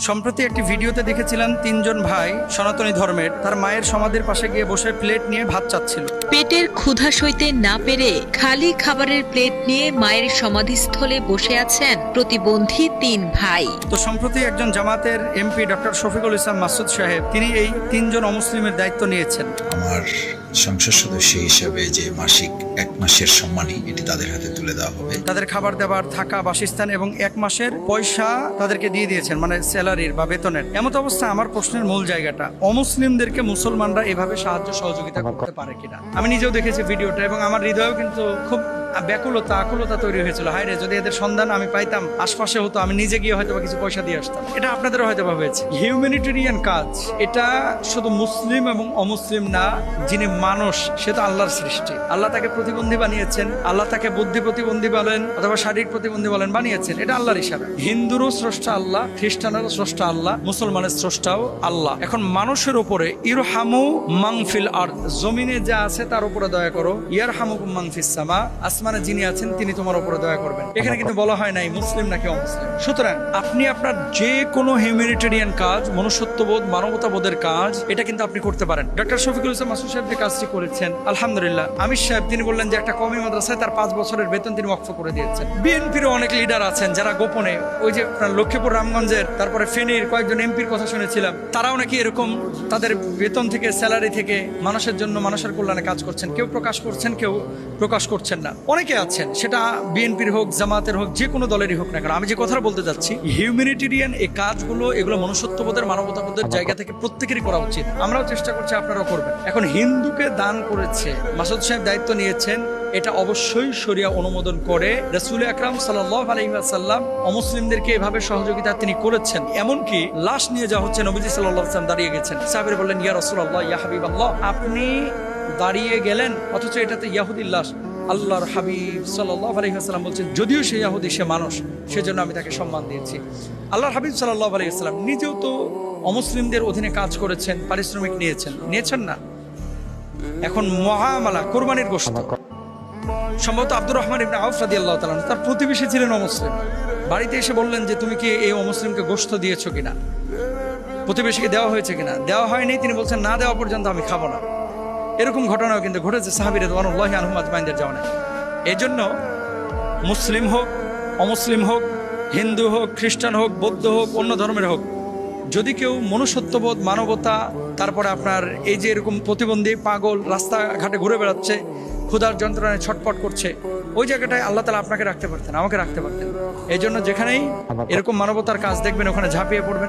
সম্প্রতি একটি ভিডিওতে দেখেছিলাম তিনজন ভাই সনাতনী ধর্মের তার মায়ের সমাধির পাশে গিয়ে বসে প্লেট নিয়ে ভাত চাচ্ছিল। পেটের ক্ষুধা সইতে না পেরে খালি খাবারের প্লেট নিয়ে মায়ের সমাধিস্থলে বসে আছেন প্রতিবন্ধী তিন ভাই। তো সম্প্রতি একজন জামাতের এমপি ডক্টর শফিকুল ইসলাম মাসুদ সাহেব তিনি এই তিনজন অমুসলিমের দায়িত্ব নিয়েছেন। আমার সংসদ সদস্য হিসেবে যে মাসিক 1 মাসের সম্মানী এটি তাদের হাতে তুলে দেওয়া হবে। তাদের খাবার দাবার, থাকা, বাসস্থান এবং 1 মাসের পয়সা তাদেরকে দিয়ে দিয়েছেন, মানে স্যালারির বা বেতনের। এমত অবস্থায় আমার প্রশ্নের মূল জায়গাটা, অমুসলিমদেরকে মুসলমানরা এভাবে সাহায্য সহযোগিতা করতে পারে কিনা। আমি নিজেও দেখেছি ভিডিওটা এবং আমার হৃদয়েও কিন্তু খুব ব্যাকুলতা আকুলতা তৈরি হয়েছিল। হায়রে, যদি এদের সন্ধান আমি পাইতাম, আশপাশে হতো, আমি নিজে গিয়ে হয়তো কিছু পয়সা দিয়ে আসতাম। এটা আপনাদেরও হয়তো হয়েছে। হিউম্যানিটেরিয়ান কাজ এটা শুধু মুসলিম এবং অমুসলিম না, যিনি মানুষ সে তো আল্লাহর সৃষ্টি। আল্লাহ তাকে প্রতিবন্ধী বানিয়েছেন, আল্লাহ তাকে বুদ্ধি প্রতিবন্ধী বলেন অথবা শারীরিক প্রতিবন্ধী বলেন বানিয়েছেন, এটা আল্লাহর ইশারা। হিন্দুরও স্রষ্টা আল্লাহ, খ্রিস্টানেরও স্রষ্টা আল্লাহ, মুসলমানের স্রষ্টাও আল্লাহ। এখন মানুষের উপরে ইরহামু মাংফিল আর জমিনে যা আছে তার উপরে দয়া করো, ইয়ারহামুকুম মাংফিস সামা, আসমানে যিনি আছেন তিনি তোমার উপরে দয়া করবেন। এখানে কিন্তু বলা হয় নাই মুসলিম নাকি অমুসলিম। সুতরাং আপনি আপনার যে কোনো হিউম্যানিটেরিয়ান কাজ, মনুষ্যত্ববোধ, মানবতাবোধের কাজ, এটা কিন্তু আপনি করতে পারেন। ডক্টর শফিকুল ইসলাম মাসুদ সাহেব যে কাজটি করেছেন আলহামদুলিল্লাহ। আমির সাহেব তিনি বললেন যে একটা কওমি মাদ্রাসায় তার 5 বছরের বেতন তিনি ওয়াকফ করে দিয়েছেন। বিএনপির অনেক লিডার আছেন যারা গোপনে, ওই যে লক্ষ্মীপুর রামগঞ্জের, তারপরে ফেনীর কয়েকজন এমপির কথা শুনেছিলাম, তারাও নাকি এরকম তাদের বেতন থেকে, স্যালারি থেকে মানুষের জন্য, মানুষের কল্যাণে কাজ করছেন। কেউ প্রকাশ করছেন, কেউ প্রকাশ করছেন না। অনেকে আছেন, সেটা বিএনপির হোক, জামাতের হোক, যে কোনো দলেরই হোক না কেন। আমি যে কথা বলতে যাচ্ছি, হিউম্যানিটেরিয়ান এই কাজগুলো, এগুলো মনুষ্যত্ববোধের, মানবতাবোধের জায়গা থেকে প্রত্যেকেরই করা উচিত। আমরাও চেষ্টা করছি, আপনারাও করবেন। এখন হিন্দুকে দান করেছে, মাসুদ সাহেব দায়িত্ব নিয়েছেন, এটা অবশ্যই শরিয়া অনুমোদন করে। রাসূল আকরাম সাল্লাল্লাহু আলাইহি ওয়াসাল্লাম অমুসলিমদেরকে এভাবে সহযোগিতা তিনি করেছেন। এমনকি লাশ নিয়ে যাওয়া হচ্ছে, নবীজি সাল্লাল্লাহু আলাইহি ওয়াসাল্লাম দাঁড়িয়ে গেছেন। সাহাবীরা বললেন, ইয়া রাসূলুল্লাহ, ইয়া হাবিবাল্লাহ, আপনি দাঁড়িয়ে গেলেন অথচ এটাতে ইয়াহুদির লাশ। আল্লাহর হাবিব সাল্লাল্লাহু আলাইহি ওয়াসাল্লাম বলছেন, যদিও সে ইয়াহুদি, সে মানুষ, সেজন্য আমি তাকে সম্মান দিয়েছি। আল্লাহর হাবিব সাল্লাল্লাহু আলাইহি ওয়াসাল্লাম নিজেও তো অমুসলিমদের অধীনে কাজ করেছেন, পারিশ্রমিক নিয়েছেন না? এখন মুআমালা, কুরবানির গোশত, সম্ভবত আব্দুর রহমান ইবনে আউফ রাদিয়াল্লাহু তাআলা তার প্রতিবেশী ছিলেন অমুসলিম। বাড়িতে এসে বললেন যে, তুমি কি এই অমুসলিমকে গোশত দিয়েছো কিনা, প্রতিবেশীকে দেওয়া হয়েছে কিনা? দেওয়া হয়নি। তিনি বলছেন, না দেওয়া পর্যন্ত আমি খাবো না। এরকম ঘটনাও কিন্তু ঘটেছে সাহাবী রাদিয়াল্লাহু আনহুম আজমাইনদের জামানায়। এই জন্য মুসলিম হোক, অমুসলিম হোক, হিন্দু হোক, খ্রিস্টান হোক, বৌদ্ধ হোক, অন্য ধর্মের হোক, যদি কেউ মনুষ্যত্ববোধ, মানবতা, তারপরে আপনার এই যে এরকম প্রতিবন্ধী পাগল রাস্তাঘাটে ঘুরে বেড়াচ্ছে, ক্ষুধার যন্ত্রণায় ছটপট করছে, ওই জায়গাটায় আল্লাহ তাআলা আপনাকে রাখতে পারতেন, আমাকে রাখতে পারতেন। এই জন্য যেখানেই এরকম মানবতার কাজ দেখবেন, ওখানে ঝাঁপিয়ে পড়বেন।